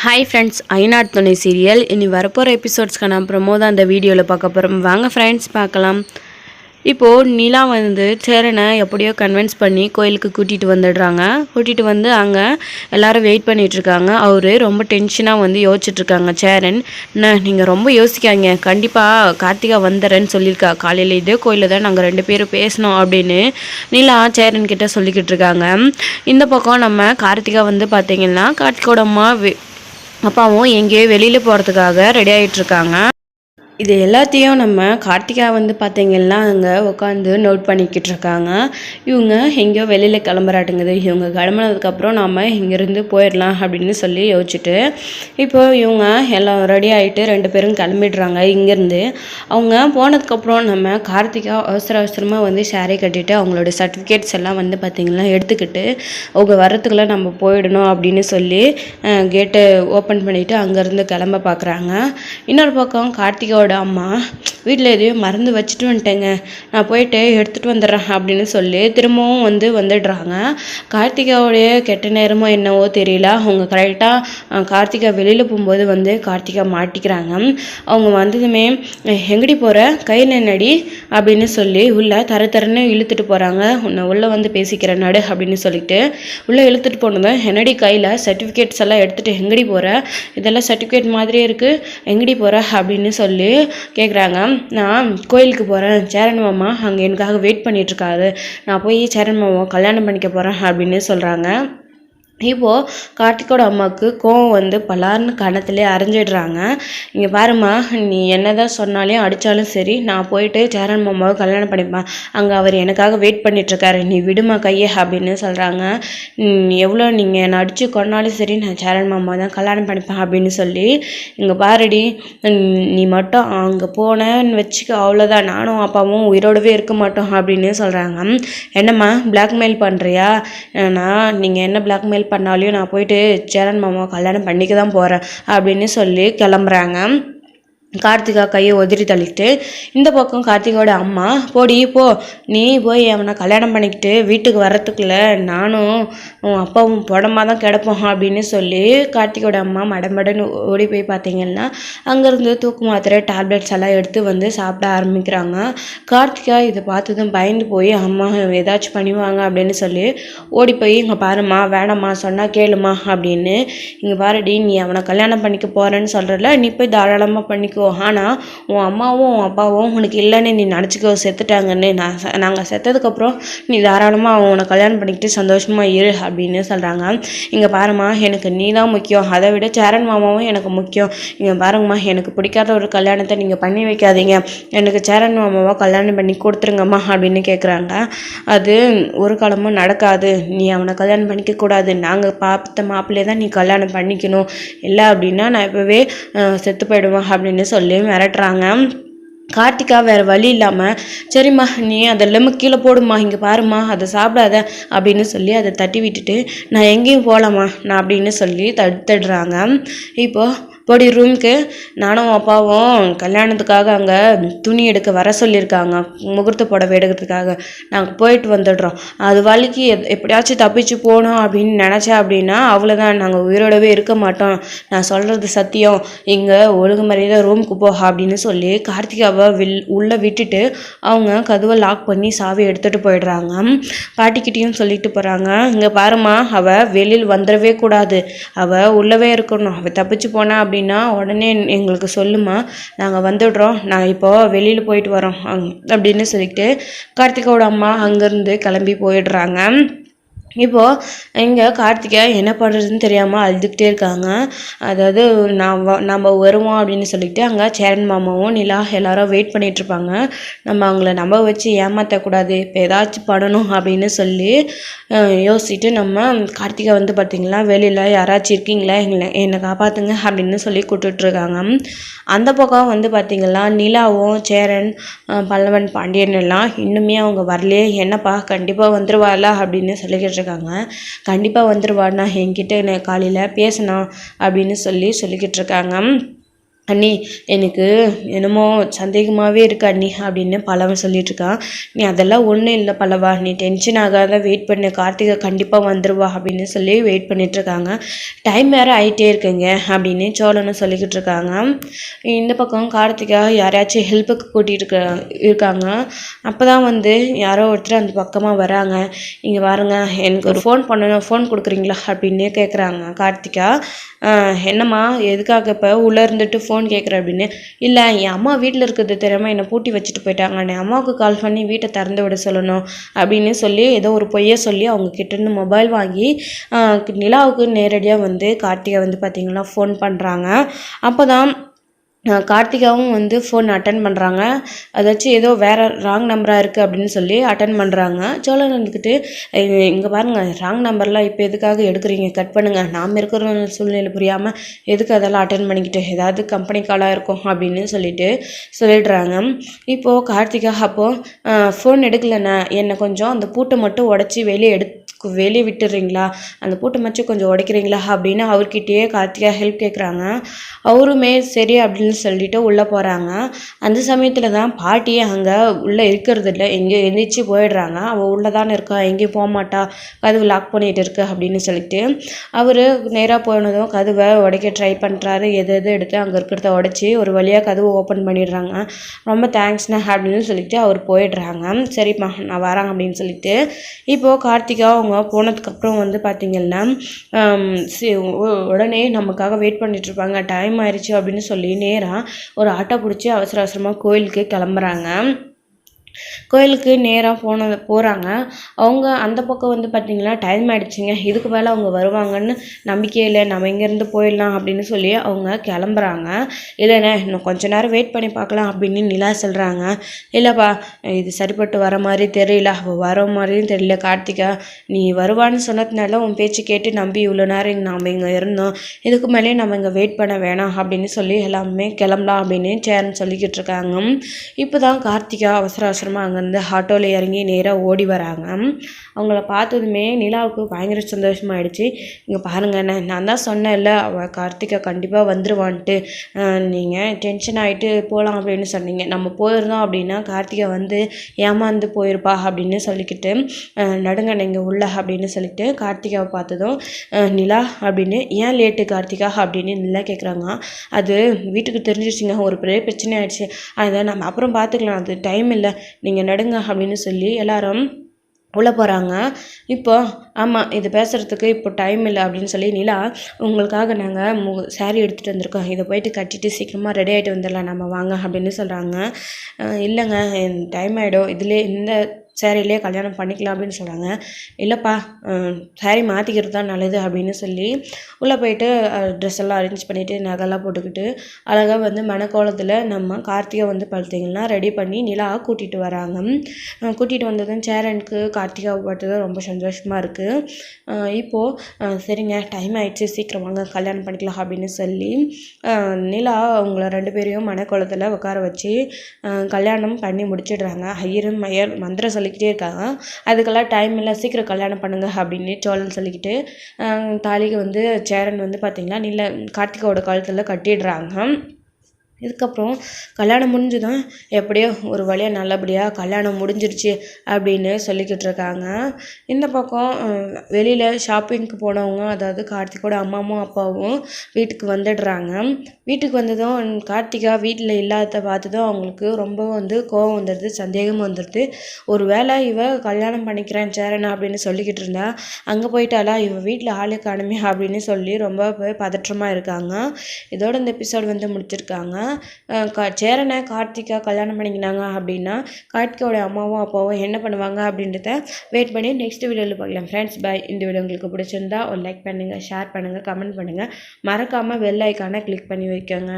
Hi friends, ஐநாட் துணை serial இனி வரப்போகிற எபிசோட்ஸ்க்கான ப்ரமோ தான் அந்த வீடியோவில் பார்க்க போகிறோம். வாங்க ஃப்ரெண்ட்ஸ் பார்க்கலாம். இப்போது நிலா சேரனை எப்படியோ கன்வின்ஸ் பண்ணி கோயிலுக்கு கூட்டிகிட்டு வந்து அங்கே எல்லோரும் வெயிட் பண்ணிகிட்ருக்காங்க. அவர் ரொம்ப டென்ஷனாக யோசிச்சுட்ருக்காங்க. சேரன், நீங்கள் ரொம்ப யோசிக்காங்க, கண்டிப்பாக கார்த்திகா வந்துடுறேன்னு சொல்லியிருக்கா. காலையில் இதே கோயிலில் தான் நாங்கள் 2 பேரும் பேசணும் அப்படின்னு நிலா சேரன் கிட்ட சொல்லிக்கிட்டு இருக்காங்க. இந்த பக்கம் நம்ம கார்த்திகா பார்த்திங்கன்னா கார்த்திகோட அப்பாவும் எங்கேயோ வெளியில் போகிறதுக்காக ரெடி ஆகிட்டுருக்காங்க. இது எல்லாத்தையும் நம்ம கார்த்திகா பார்த்திங்கன்னா அங்கே உட்காந்து நோட் பண்ணிக்கிட்டு இருக்காங்க. இவங்க எங்கேயோ வெளியில் கிளம்புறாட்டுங்குது. இவங்க கிளம்புனதுக்கப்புறம் நாம் இங்கேருந்து போயிடலாம் அப்படின்னு சொல்லி யோசிச்சுட்டு இப்போது இவங்க எல்லாம் ரெடி ஆகிட்டு 2 பேரும் கிளம்பிடுறாங்க. இங்கேருந்து அவங்க போனதுக்கப்புறம் நம்ம கார்த்திகா அவசரமாக ஷேரை கட்டிட்டு அவங்களோட சர்டிஃபிகேட்ஸ் எல்லாம் பார்த்திங்கன்னா எடுத்துக்கிட்டு அவங்க வர்றதுக்குள்ளே நம்ம போயிடணும் அப்படின்னு சொல்லி கேட்டை ஓப்பன் பண்ணிவிட்டு அங்கேருந்து கிளம்ப பார்க்குறாங்க. இன்னொரு பக்கம் கார்த்திகா அம்மா வீட்டில் எதையும் மறந்து வச்சுட்டு வந்துட்டேங்க, நான் போயிட்டு எடுத்துகிட்டு வந்துடுறேன் அப்படின்னு சொல்லி திரும்பவும் வந்துடுறாங்க. கார்த்திகாவுடைய கெட்ட நேரமோ என்னவோ தெரியல. அவங்க கரெக்டாக கார்த்திகா வெளியில் போகும்போது கார்த்திகா மாட்டிக்கிறாங்க. அவங்க வந்ததுமே எங்கடி போகிற, கையில் என்னடி அப்படின்னு சொல்லி உள்ளே தரன்னு இழுத்துட்டு போகிறாங்க. உன்னை உள்ளே பேசிக்கிற நடு அப்படின்னு சொல்லிட்டு உள்ளே இழுத்துட்டு போனதும் என்னடி கையில் சர்டிஃபிகேட்ஸ் எல்லாம் எடுத்துகிட்டு எங்கடி போகிற, இதெல்லாம் சர்டிஃபிகேட் மாதிரியே இருக்குது, எங்கடி போகிற அப்படின்னு சொல்லி கேட்குறாங்க. நான் கோயிலுக்கு போகிறேன், சேரன் மாமா அங்கே எனக்காக வெயிட் பண்ணிகிட்ருக்காரு, நான் போய் சேரன் மாமா கல்யாணம் பண்ணிக்க போகிறேன் அப்படின்னு சொல்கிறாங்க. இப்போது கார்த்திகோட அம்மாவுக்கு கோவம் பலார்னு கணத்துலேயே அரைஞ்சிடுறாங்க. இங்கே பாருமா, நீ என்ன தான் சொன்னாலும் அடித்தாலும் சரி, நான் போயிட்டு சேரன் மாமாவை கல்யாணம் பண்ணிப்பேன், அங்கே அவர் எனக்காக வெயிட் பண்ணிகிட்ருக்காரு, நீ விடுமா கையே அப்படின்னு சொல்கிறாங்க. எவ்வளோ நீங்கள் என்னை அடித்து கொண்டாலும் சரி, நான் சேரன் மாமா தான் கல்யாணம் பண்ணிப்பேன் அப்படின்னு சொல்லி, இங்கே பாருடி, நீ மட்டும் அங்கே போனேன்னு வச்சுக்க, அவ்வளோதான், நானும் அப்பாவும் உயிரோடவே இருக்க மாட்டோம் அப்படின்னு சொல்கிறாங்க. என்னம்மா பிளாக்மெயில் பண்ணுறியா, நீங்கள் என்ன பிளாக்மெயில் பண்ணாலையும் நான் போயிட்டு சேரன் மாமா கல்யாணம் பண்ணிக்க தான் போகிறேன் அப்படின்னு சொல்லி கிளம்புறாங்க. கார்த்திகா கையை உதிரி தள்ளிட்டு இந்த பக்கம் கார்த்திகோட அம்மா, போடி போ, நீ போய் அவனை கல்யாணம் பண்ணிக்கிட்டு வீட்டுக்கு வர்றதுக்குள்ளே நானும் அப்பாவும் புடமாக தான் கிடப்போம் அப்படின்னு சொல்லி கார்த்திகோட அம்மா மடமடன்னு ஓடி போய் பார்த்தீங்கன்னா அங்கேருந்து தூக்கு மாத்திரை டேப்லெட்ஸ் எல்லாம் எடுத்து சாப்பிட ஆரம்பிக்கிறாங்க. கார்த்திகா இதை பார்த்ததும் பயந்து போய் அம்மா ஏதாச்சும் பண்ணுவாங்க அப்படின்னு சொல்லி ஓடி போய் இங்கே பாருமா, வேணாம்மா, சொன்னால் கேளுமா அப்படின்னு, இங்கே பாருடி, நீ அவனை கல்யாணம் பண்ணிக்க போகிறேன்னு சொல்கிறல, நீ போய் தாராளமாக பண்ணிக்கோ, ஆனால் உன் அம்மாவும் உன் அப்பாவும் உனக்கு இல்லைன்னு நீ நினச்சிக்கோ, செத்துட்டாங்கன்னு, நாங்கள் செத்ததுக்கப்புறம் நீ தாராளமாக அவனை கல்யாணம் பண்ணிக்கிட்டு சந்தோஷமாக இரு அப்படின்னு சொல்கிறாங்க. இங்கே பாருமா, எனக்கு நீ தான் முக்கியம், அதை விட சேரன் மாமாவும் எனக்கு முக்கியம், இங்கே பாருங்கம்மா, எனக்கு பிடிக்காத ஒரு கல்யாணத்தை நீங்கள் பண்ணி வைக்காதீங்க, எனக்கு சேரன் மாமாவை கல்யாணம் பண்ணி கொடுத்துருங்கம்மா அப்படின்னு கேட்குறாங்க. அது ஒரு காலமும் நடக்காது, நீ அவனை கல்யாணம் பண்ணிக்கக்கூடாது, நாங்கள் பார்த்த மாப்பிள்ளையே தான் நீ கல்யாணம் பண்ணிக்கணும், இல்லை அப்படின்னா நான் இப்போவே செத்து போயிடுவேன் அப்படின்னு சொல்லி மிரட்டுறாங்க. கார்த்திகா வேறு வழி இல்லாமல், சரிம்மா நீ அதை லெமன் கீழே போடுமா, இங்கே பாருமா, அதை சாப்பிடாத அப்படின்னு சொல்லி அதை தட்டி விட்டுட்டு, நான் எங்கேயும் போகலாமா நான் அப்படின்னு சொல்லி தடுத்துடுறாங்க. இப்போது போடி ரூமுக்கு, நானும் அப்பாவும் கல்யாணத்துக்காக அங்கே துணி எடுக்க வர சொல்லியிருக்காங்க, முகூர்த்த புடவை எடுக்கிறதுக்காக, நாங்கள் போயிட்டு வந்துடுறோம், அது வழிக்கு எப்படியாச்சும் தப்பிச்சு போகணும் அப்படின்னு நினச்சேன் அப்படின்னா அவ்வளோதான், நாங்கள் உயிரோடவே இருக்க மாட்டோம், நான் சொல்கிறது சத்தியம், இங்கே ஒழுங்கு மரியாதை ரூமுக்கு போ அப்படின்னு சொல்லி கார்த்திகாவை உள்ளே விட்டுட்டு அவங்க கதவை லாக் பண்ணி சாவி எடுத்துகிட்டு போயிடுறாங்க. பாட்டிக்கிட்டையும் சொல்லிட்டு போகிறாங்க, இங்கே பாருமா, அவள் வெளியில் வந்துடவே கூடாது, அவள் உள்ளவே இருக்கணும், அவள் தப்பிச்சு போனா அப்படின்னா உடனே எங்களுக்கு சொல்லுமா, நாங்கள் வந்துடுறோம், நான் இப்போது வெளியில் போயிட்டு வரோம் அப்படின்னு சொல்லிட்டு கார்த்திகாவோட அம்மா அங்கேருந்து கிளம்பி போயிடுறாங்க. இப்போது இங்கே கார்த்திகா என்ன பண்ணுறதுன்னு தெரியாமல் அழுதுகிட்டே இருக்காங்க. அதாவது நம்ம வருவோம் அப்படின்னு சொல்லிட்டு அங்கே சேரன் மாமாவும் நிலா எல்லாரும் வெயிட் பண்ணிகிட்ருப்பாங்க. நம்ம அவங்கள நம்ப வச்சு ஏமாற்றக்கூடாது, இப்போ ஏதாச்சும் பண்ணணும் அப்படின்னு சொல்லி யோசிச்சுட்டு நம்ம கார்த்திகா பார்த்திங்களா வெளியில் யாராச்சும் இருக்கீங்களா, என்னை காப்பாற்றுங்க அப்படின்னு சொல்லி கூப்பிட்டுட்ருக்காங்க. அந்த பக்கம் பார்த்திங்களா நிலாவும் சேரன் பல்லவன் பாண்டியன் எல்லாம் இன்னுமே அவங்க வரலையே, என்னப்பா கண்டிப்பாக வந்துருவாளா அப்படின்னு சொல்லிக்கிட்டு இருக்காங்க. கண்டிப்பாக வந்துருவானா, என்கிட்ட காலையில் பேசணும் அப்படின்னு சொல்லிக்கிட்டு இருக்காங்க. அண்ணி எனக்கு என்னமோ சந்தேகமாகவே இருக்கு அண்ணி அப்படின்னு பல்லவன் சொல்லிட்டுருக்கான். நீ அதெல்லாம் ஒன்றும் இல்லை பல்லவா, நீ டென்ஷன் ஆகாத, வெயிட் பண்ணு, கார்த்திகை கண்டிப்பாக வந்துடுவா அப்படின்னு சொல்லி வெயிட் பண்ணிகிட்ருக்காங்க. டைம் வேறு ஆகிட்டே இருக்குங்க அப்படின்னு சோழனும் சொல்லிக்கிட்டு இருக்காங்க. இந்த பக்கம் கார்த்திகா யாரையாச்சும் ஹெல்ப்புக்கு கூட்டிகிட்டு இருக்காங்க. அப்போ தான் வந்து யாரோ ஒருத்தர் அந்த பக்கமாக வராங்க. இங்கே பாருங்க, எனக்கு ஒரு ஃபோன் பண்ணணும், ஃபோன் கொடுக்குறீங்களா அப்படின்னு கேட்குறாங்க கார்த்திகா. என்னம்மா எதுக்காக இப்போ உள்ளே இருந்துட்டு ஃபோன் கேட்குற அப்படின்னு. இல்லை, என் அம்மா வீட்டில் இருக்கிறது தெரியாமல் என்னை பூட்டி வச்சுட்டு போயிட்டாங்க, என் அம்மாவுக்கு கால் பண்ணி வீட்டை திறந்து விட சொல்லணும் அப்படின்னு சொல்லி ஏதோ ஒரு பொய்யை சொல்லி அவங்க கிட்டேருந்து மொபைல் வாங்கி நிலாவுக்கு நேரடியாக வந்து கார்த்திகா வந்து பார்த்திங்கன்னா ஃபோன் பண்ணுறாங்க. அப்போ தான் கார்த்திகாவும் வந்து ஃபோன் அட்டன் பண்ணுறாங்க. அதாச்சும் ஏதோ வேறு ராங் நம்பராக இருக்குது அப்படின்னு சொல்லி அட்டன் பண்ணுறாங்க. சோழன் இருந்துக்கிட்டு, இங்கே பாருங்கள், ராங் நம்பர்லாம் இப்போ எதுக்காக எடுக்கிறீங்க, கட் பண்ணுங்கள், நாம் இருக்கிற சூழ்நிலை புரியாமல் எதுக்கு அதெல்லாம் அட்டன் பண்ணிக்கிட்டு, ஏதாவது கம்பெனி காலாக இருக்கும் அப்படின்னு சொல்லிடுறாங்க. இப்போது கார்த்திகா அப்போது ஃபோன் எடுக்கலைண்ணா, என்னை கொஞ்சம் அந்த பூட்டை மட்டும் உடச்சி வெளியே விட்டுடுறீங்களா, அந்த பூட்டை மட்டும் கொஞ்சம் உடைக்கிறீங்களா அப்படின்னு அவர்கிட்டயே கார்த்திகா ஹெல்ப் கேட்குறாங்க. அவருமே சரி அப்படின்னு சொல்லிட்டு உள்ளே போகிறாங்க. அந்த சமயத்தில் தான் பாட்டியே அங்கே உள்ளே இருக்கிறது இல்லை, எங்கேயோ எந்திரிச்சு போயிடுறாங்க. அவள் உள்ளே தானே இருக்கா, எங்கேயும் போக மாட்டா, கதவு லாக் பண்ணிகிட்டு இருக்கு அப்படின்னு சொல்லிட்டு அவர் நேராக போனதும் கதவை உடைக்க ட்ரை பண்ணுறாரு. எது எடுத்து அங்கே இருக்கிறத உடச்சி ஒரு வழியாக கதவை ஓப்பன் பண்ணிடுறாங்க. ரொம்ப தேங்க்ஸ்ண்ணா அப்படின்னு சொல்லிட்டு அவர் போயிடுறாங்க. சரிம்மா நான் வராங்க அப்படின்னு சொல்லிட்டு இப்போது கார்த்திகா அவங்க போனதுக்கப்புறம் வந்து பார்த்திங்கன்னா உடனே நமக்காக வெயிட் பண்ணிகிட்ருப்பாங்க, டைம் ஆயிடுச்சு அப்படின்னு சொல்லி நேராக ஒரு ஆட்டோ பிடிச்சி அவசர அவசரமாக கோயிலுக்கு கிளம்புறாங்க. கோயிலுக்கு நேராக போகிறாங்க. அவங்க அந்த பக்கம் வந்து பார்த்திங்கன்னா டைம் ஆகிடுச்சிங்க, இதுக்கு மேலே அவங்க வருவாங்கன்னு நம்பிக்கையில் நம்ம இங்கேருந்து போயிடலாம் அப்படின்னு சொல்லி அவங்க கிளம்புறாங்க. இல்லைண்ணே இன்னும் கொஞ்ச நேரம் வெயிட் பண்ணி பார்க்கலாம் அப்படின்னு நிலா சொல்கிறாங்க. இல்லைப்பா, இது சரிப்பட்டு வர மாதிரி தெரியல, அவள் வர மாதிரியும் தெரியல கார்த்திகா, நீ வருவான்னு சொன்னதுனால உன் பேச்சு கேட்டு நம்பி இவ்வளோ நேரம் நாம் இங்கே இருந்தோம், இதுக்கு மேலே நம்ம இங்கே வெயிட் பண்ண வேணாம் அப்படின்னு சொல்லி எல்லாமே கிளம்பலாம் அப்படின்னு சேரன் சொல்லிக்கிட்டு இருக்காங்க. இப்போ தான் கார்த்திகா அவசர அவசரமாக அங்கேருந்து ஆட்டோவில் இறங்கி நேராக ஓடி வராங்க. அவங்கள பார்த்ததுமே நிலாவுக்கு பயங்கர சந்தோஷமாயிடுச்சு. இங்கே பாருங்கண்ணே, நான் தான் சொன்னேன்ல அவள் கார்த்திகா கண்டிப்பாக வந்துடுவான்ட்டு, நீங்கள் டென்ஷன் ஆகிட்டு போகலாம் அப்படின்னு சொன்னீங்க, நம்ம போயிருந்தோம் அப்படின்னா கார்த்திகா வந்து ஏமாந்து போயிருப்பா அப்படின்னு சொல்லிக்கிட்டு நடுங்க நீங்கள் உள்ள அப்படின்னு சொல்லிட்டு கார்த்திகாவை பார்த்ததும் நிலா அப்படின்னு, ஏன் லேட்டு கார்த்திகா அப்படின்னு நிலா கேட்குறாங்க. அது வீட்டுக்கு தெரிஞ்சிருச்சுங்க, ஒரு பெரிய பிரச்சனை ஆயிடுச்சு, அதை நம்ம அப்புறம் பார்த்துக்கலாம், அது டைம் இல்லை, நீங்கள் நடுங்க அப்படின்னு சொல்லி எல்லாரும் உள்ளே போகிறாங்க. இப்போ ஆமாம், இது பேசுகிறதுக்கு இப்போ டைம் இல்லை அப்படின்னு சொல்லி நிலா, உங்களுக்காக நாங்கள் சாரீ எடுத்துகிட்டு வந்திருக்கோம், இதை போயிட்டு கட்டிட்டு சீக்கிரமாக ரெடி ஆகிட்டு வந்துடலாம், நம்ம வாங்க அப்படின்னு சொல்கிறாங்க. இல்லைங்க டைம் ஆகிடும், இதிலே இந்த சேரீலே கல்யாணம் பண்ணிக்கலாம் அப்படின்னு சொல்கிறாங்க. இல்லைப்பா, சாரீ மாற்றிக்கிறது தான் நல்லது அப்படின்னு சொல்லி உள்ளே போயிட்டு ட்ரெஸ் எல்லாம் அரேஞ்ச் பண்ணிவிட்டு நகைலாம் போட்டுக்கிட்டு அழகாக வந்து மணக்கோலத்தில் நம்ம கார்த்திகை வந்து பார்த்திங்கன்னா ரெடி பண்ணி நிலா கூட்டிகிட்டு வராங்க. கூட்டிகிட்டு வந்ததும் சேரனுக்கு கார்த்திகாவை பார்த்ததும் ரொம்ப சந்தோஷமாக இருக்குது. இப்போது சரிங்க டைம் ஆகிடுச்சு, சீக்கிரம் வாங்க கல்யாணம் பண்ணிக்கலாம் அப்படின்னு சொல்லி நிலா அவங்கள 2 பேரையும் மணக்கோலத்தில் உட்கார வச்சு கல்யாணம் பண்ணி முடிச்சிடுறாங்க. ஐயரும் மையர் மந்திரம் சொல்லிக்கிட்டே இருக்காங்க. அதுக்கெல்லாம் டைம் இல்லை, சீக்கிரம் கல்யாணம் பண்ணுங்க அப்படின்னு சோழன் சொல்லிக்கிட்டு தாலிக்கு வந்து சேரன் வந்து பார்த்திங்கன்னா கார்த்திகாவோட காலத்தில் கட்டிடுறாங்க. இதுக்கப்புறம் கல்யாணம் முடிஞ்சுதான் எப்படியோ ஒரு வழியாக நல்லபடியாக கல்யாணம் முடிஞ்சிருச்சு அப்படின்னு சொல்லிக்கிட்டு இருக்காங்க. இந்த பக்கம் வெளியில் ஷாப்பிங்க்கு போனவங்க, அதாவது கார்த்திகோட அம்மாவும் அப்பாவும் வீட்டுக்கு வந்துடுறாங்க. வீட்டுக்கு வந்ததும் கார்த்திகா வீட்டில் இல்லாத பார்த்ததும் அவங்களுக்கு ரொம்ப வந்து கோபம் வந்துடுது, சந்தேகம் வந்துடுது. ஒரு வேளை இவ கல்யாணம் பண்ணிக்கிறேன் சேரன் அப்படின்னு சொல்லிக்கிட்டு இருந்தா, அங்கே போயிட்டாலா, இவ வீட்டில் ஆளே காணுமே அப்படின்னு சொல்லி ரொம்ப பதற்றமாக இருக்காங்க. இதோட இந்த எபிசோடு வந்து முடிச்சிருக்காங்க. சேரனை கார்த்திகா கல்யாணம் பண்ணிக்கினாங்க அப்படின்னா கார்த்திகாவோட அம்மாவும் அப்பாவும் என்ன பண்ணுவாங்க அப்படின்றத வெயிட் பண்ணி நெக்ஸ்ட் வீடியோவில் பார்க்கலாம். Friends by. இந்த வீடியோ உங்களுக்கு பிடிச்சிருந்தா ஒரு லைக் பண்ணுங்கள், ஷேர் பண்ணுங்கள், கமெண்ட் பண்ணுங்கள், மறக்காமல் பெல் ஐக்கானை கிளிக் பண்ணி வைக்கோங்க.